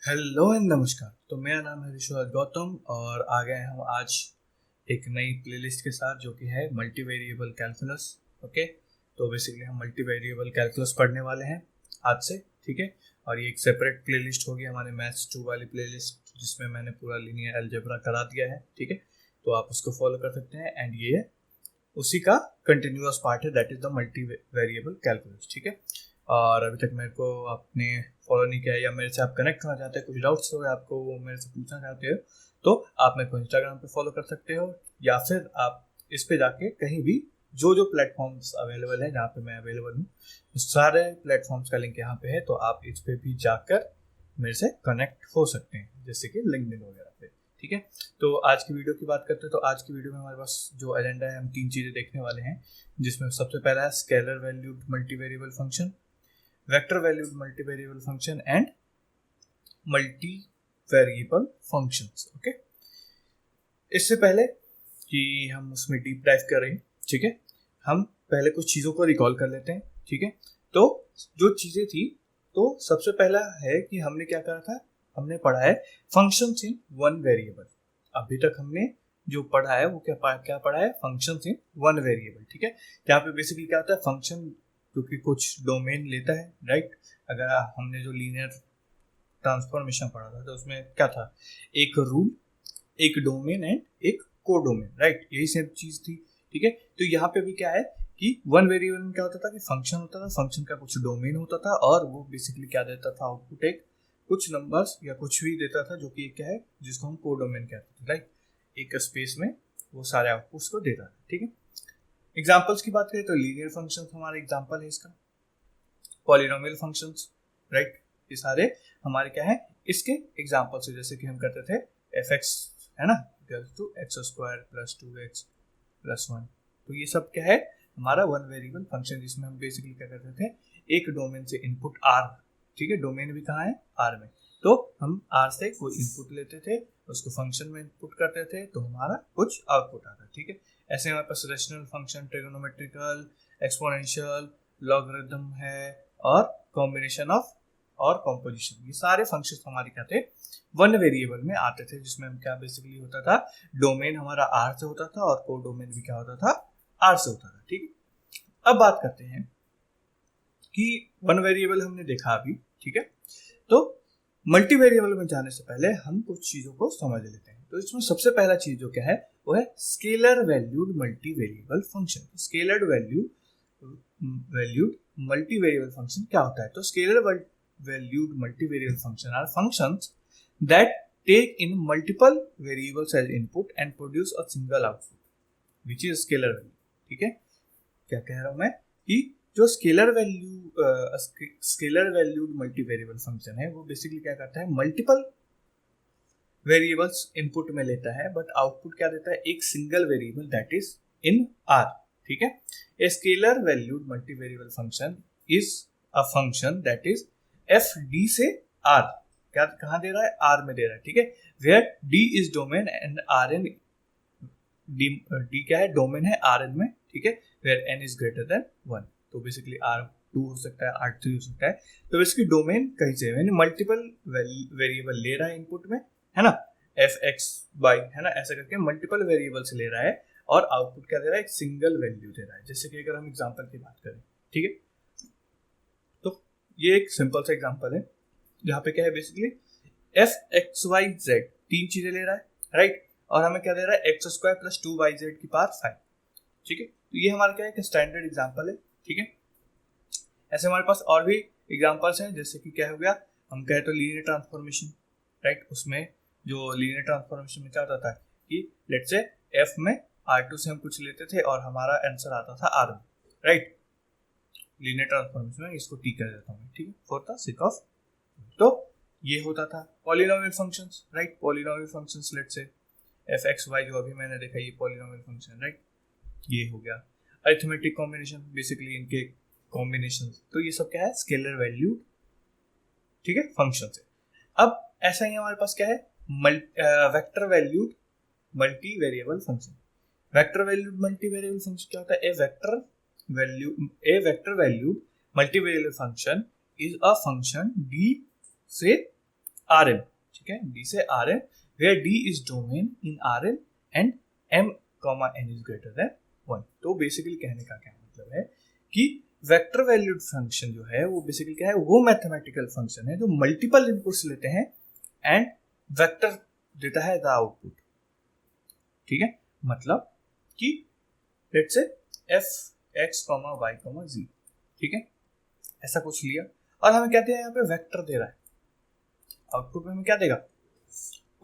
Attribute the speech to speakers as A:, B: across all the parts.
A: Hello and नमस्कार। तो मेरा नाम है ऋषभ गौतम और आ गए हम आज एक नई प्लेलिस्ट के साथ जो कि है मल्टी वेरिएबल कैलकुलस। ओके, तो बेसिकली हम मल्टी वेरिएबल कैलकुलस पढ़ने वाले हैं आज से। ठीक है, और ये एक सेपरेट प्लेलिस्ट होगी हमारे मैथ्स 2 वाली प्लेलिस्ट जिसमें मैंने पूरा लीनियर अलजेब्रा करा दिया है। ठीक है, तो आप उसको फॉलो कर सकते हैं एंड ये उसी का कंटिन्यूअस पार्ट है, that is the multi variable calculus. ठीक है, और अभी तक मेरे को आपने फॉलो नहीं किया या मेरे से आप कनेक्ट होना चाहते हैं, कुछ डाउट्स हो आपको वो मेरे से पूछना चाहते हो, तो आप मेरे को इंस्टाग्राम पे फॉलो कर सकते हो या फिर आप इस पे जाके कहीं भी जो जो प्लेटफॉर्म्स अवेलेबल है जहाँ पे मैं अवेलेबल हूँ, सारे प्लेटफॉर्म्स का लिंक यहाँ पे है, तो आप इस पे भी जाकर मेरे से कनेक्ट हो सकते हैं, जैसे कि लिंक्डइन वगैरह पे। ठीक है, तो आज की वीडियो की बात करते हैं। तो आज की वीडियो में हमारे पास जो एजेंडा है, हम 3 चीज़ें देखने वाले हैं, जिसमें सबसे पहला है scalar valued multivariable function, vector valued multivariable function and multi variable functions. Okay, इससे पहले कि हम उसमें डीप डाइव करें, ठीक है, हम पहले कुछ चीज़ों को रिकॉल कर लेते हैं। ठीक है, तो जो चीज़ें थी, तो सबसे पहला है कि हमने क्या करा था, हमने पढ़ा है फंक्शंस इन वन वेरिएबल। अभी तक हमने जो पढ़ा है वो क्या पढ़ा है, फंक्शंस इन वन वेरिएबल। ठीक है, यहाँ पे बेसिकली क्या होता है, फंक्शन क्योंकि कुछ डोमेन लेता है, राइट। अगर हमने जो लीनियर ट्रांसफॉर्मेशन पढ़ा था तो उसमें क्या था, एक रूल, एक डोमेन एंड एक को डोमेन, राइट, यही सब चीज थी। ठीक है, तो यहाँ पे भी क्या है कि वन वेरिएबल में क्या होता था कि फंक्शन होता था, फंक्शन का कुछ डोमेन होता था और वो बेसिकली क्या देता था, आउटपुट एक कुछ नंबर्स या कुछ भी देता था, जो कि क्या है जिसको हम को डोमेन कहते थे, राइट। एक स्पेस में वो सारे आउटपुट्स को देता था। ठीक है, एग्जाम्पल्स की बात करें तो लीनियर फंक्शन हमारा एग्जाम्पल है इसका, पॉलिनोमियल फंक्शंस, राइट, ये सारे हमारे क्या है इसके एग्जाम्पल्स है। जैसे कि हम करते थे एफ एक्स, है ना, equal to x square plus 2x plus 1, तो ये सब क्या है हमारा वन वेरिएबल फंक्शन, जिसमें हम बेसिकली क्या करते थे, एक डोमेन से इनपुट आर, ठीक है, डोमेन भी कहाँ है आर में, तो हम आर से कोई इनपुट लेते थे, उसको फंक्शन में इनपुट करते थे, तो हमारा कुछ आउटपुट आता है। ठीक है, ऐसे हमारे पास rational function, trigonometrical, exponential, logarithm है और कॉम्बिनेशन ऑफ और कॉम्पोजिशन, ये सारे फंक्शंस हमारे क्या थे, वन वेरिएबल में आते थे, जिसमें हम क्या बेसिकली होता था, डोमेन हमारा आर से होता था और को डोमेन भी क्या होता था, आर से होता था। ठीक है, अब बात करते हैं कि वन वेरिएबल हमने देखा अभी। ठीक है, तो मल्टी वेरिएबल में जाने से पहले हम कुछ चीजों को समझ लेते हैं। तो इसमें सबसे पहला चीज जो क्या है वो है scalar valued multi variable function. Scalar valued multi variable function क्या होता है, तो scalar valued multi variable function are functions that take in multiple variables as input and produce a single output which is scalar value। ठीक है, क्या कह रहा हूं मैं कि जो scalar valued multi variable function है वो बेसिकली क्या करता है, मल्टीपल वेरिएबल्स इनपुट में लेता है बट आउटपुट क्या देता है, एक single variable that is in are. ठीक है, a scalar valued multi variable function is a function that is F D से आर, क्या कहाँ दे रहा है, आर में दे रहा है। ठीक है, where d is domain and R n, d क्या है, डोमेन है आर एन में। ठीक है, where n is greater than 1, तो बेसिकली R2 हो सकता है, R3 हो सकता है, तो बेसिकली डोमेन कहीं से यानी मल्टीपल वेरिएबल ले रहा है इनपुट में, है ना, एफ एक्स वाई, है ना, ऐसा करके मल्टीपल वेरिएबल से ले रहा है और आउटपुट क्या दे रहा है, एक सिंगल वैल्यू दे रहा है। जैसे कि अगर हम एग्जांपल की बात करें, ठीक है, तो ये एक सिंपल सा एग्जांपल है जहाँ पे क्या है basically f x y z 3 चीजें ले रहा है, राइट, और हमें क्या दे रहा है, एक्स स्क्वायर प्लस 2yz की पावर 5। ठीक है, तो ये हमारा क्या है, स्टैंडर्ड एग्जांपल है। ठीक है, ऐसे हमारे पास और भी एग्जांपल्स हैं, जैसे कि क्या हो गया, हम कहे तो लीनियर ट्रांसफॉर्मेशन, राइट, उसमें जो लीनियर ट्रांसफॉर्मेशन में क्या होता था कि लेट्स से एफ में R2 से हम कुछ लेते थे और हमारा आंसर आता था R में, राइट, लीनियर ट्रांसफॉर्मेशन में इसको टी कर देता हूँ, ठीक है, फॉर द सेक ऑफ, तो ये होता था polynomial functions, right, polynomial functions let's say f x y जो अभी मैंने देखा ये पॉलिनोमियल फंक्शन, राइट, ये हो गया अरिथमेटिक कॉम्बिनेशन, बेसिकली इनके कॉम्बिनेशन, तो ये सब क्या है, स्केलर वैल्यू, ठीक है, फंक्शन है। अब ऐसा ही हमारे पास क्या है, vector valued multi variable function. Vector valued multi variable function क्या होता है, a vector valued multi variable function is a function D से Rn, ठीक है, D से Rn, where D is domain in Rn and m, n is greater than 1। तो basically कहने का क्या मतलब है कि वेक्टर वैल्यूड फंक्शन जो है वो बेसिकली क्या है, वो मैथमेटिकल फंक्शन है जो मल्टीपल इनपुट्स लेते हैं एंड वेक्टर देता है द आउटपुट, ठीक है। मतलब कि let's say f x Y Z, ठीक है, ऐसा कुछ लिया और हमें कहते हैं यहाँ पे वेक्टर दे रहा है, आउटपुट में हमें क्या देगा,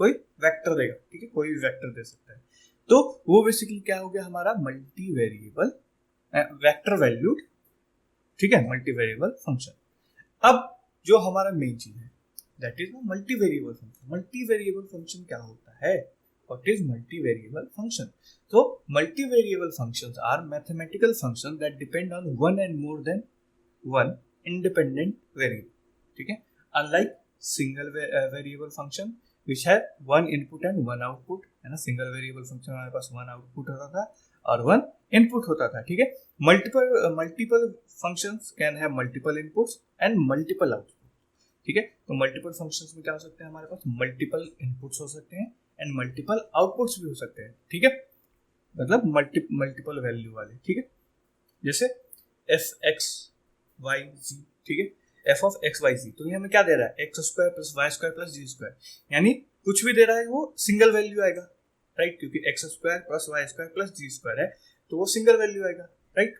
A: कोई वेक्टर देगा, ठीक है, कोई भी वेक्टर दे सकता है। तो वो बेसिकली क्या हो गया हमारा मल्टी वेरिएबल वेक्टर वैल्यूड, ठीक है, मल्टी वेरिएबल फंक्शन। अब जो हमारा मेन चीज है that is multi variable function. Multi variable function क्या होता है, what is multi variable function? तो multi variable functions are mathematical function that depend on one and more than one independent variable, ठीक है, unlike single variable function which है one input and one output, है ना। Single variable function हमारे पास one output होता था और one input होता था, ठीक है। Multiple functions can have multiple inputs and multiple output, ठीक है। तो मल्टीपल फंक्शंस में क्या हो सकते हैं, हमारे पास मल्टीपल इनपुट्स हो सकते हैं एंड मल्टीपल आउटपुट्स भी हो सकते हैं, ठीक है, मतलब मल्टीपल वैल्यू वाले, ठीक है। जैसे एफ एक्स वाई जी, ठीक है, F of X Y Z, तो ये हमें क्या दे रहा है, X square plus Y square plus Z square, यानी कुछ भी दे रहा है वो सिंगल वैल्यू आएगा, राइट, क्योंकि X square plus Y square plus Z square है तो वो सिंगल वैल्यू आएगा, राइट।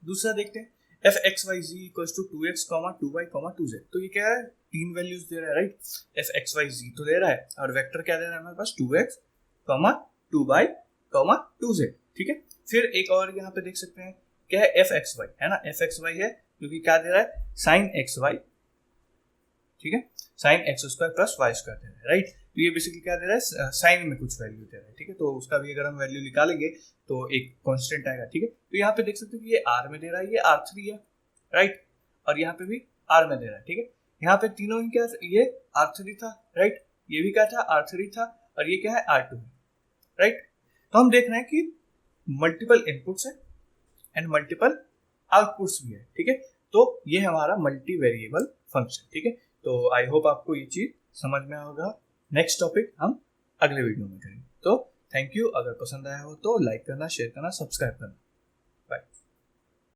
A: दूसरा देखते हैं f x Y z equals to 2x, 2y, 2z, तो ये क्या है, तीन वैल्यूज दे रहा है, right. F x Y Z तो दे रहा है और वेक्टर क्या दे रहा है हमारे पास 2x, 2y, 2z, ठीक है। फिर एक और यहाँ पे देख सकते हैं क्या है, एफ एक्स वाई, है ना, एफ एक्स वाई है क्योंकि क्या दे रहा है, साइन एक्स वाई, ठीक है, sine X square plus Y square दे रहा है, राइट। तो ये बेसिकली क्या दे रहा है, साइन में कुछ वैल्यू दे रहा है, ठीक है, तो उसका भी अगर हम वैल्यू निकालेंगे तो एक कांस्टेंट आएगा, ठीक है। तो यहाँ पे देख सकते हो कि ये आर में दे रहा है, ये R3 है, राइट, और यहाँ पे भी आर में दे रहा है, ठीक है। यहाँ पे तीनों ही क्या, ये R3 था, राइट, ये भी क्या था, R3 था, और ये क्या है, R2 है, राइट। तो हम देख रहे हैं कि मल्टीपल इनपुट्स है एंड मल्टीपल आउटपुट्स भी है, ठीक है। तो ये हमारा मल्टी वेरिएबल फंक्शन, ठीक है। तो आई होप आपको ये चीज समझ में होगा। नेक्स्ट टॉपिक हम अगले वीडियो में करेंगे। तो थैंक यू, अगर पसंद आया हो तो लाइक करना, शेयर करना, सब्सक्राइब करना। बाय।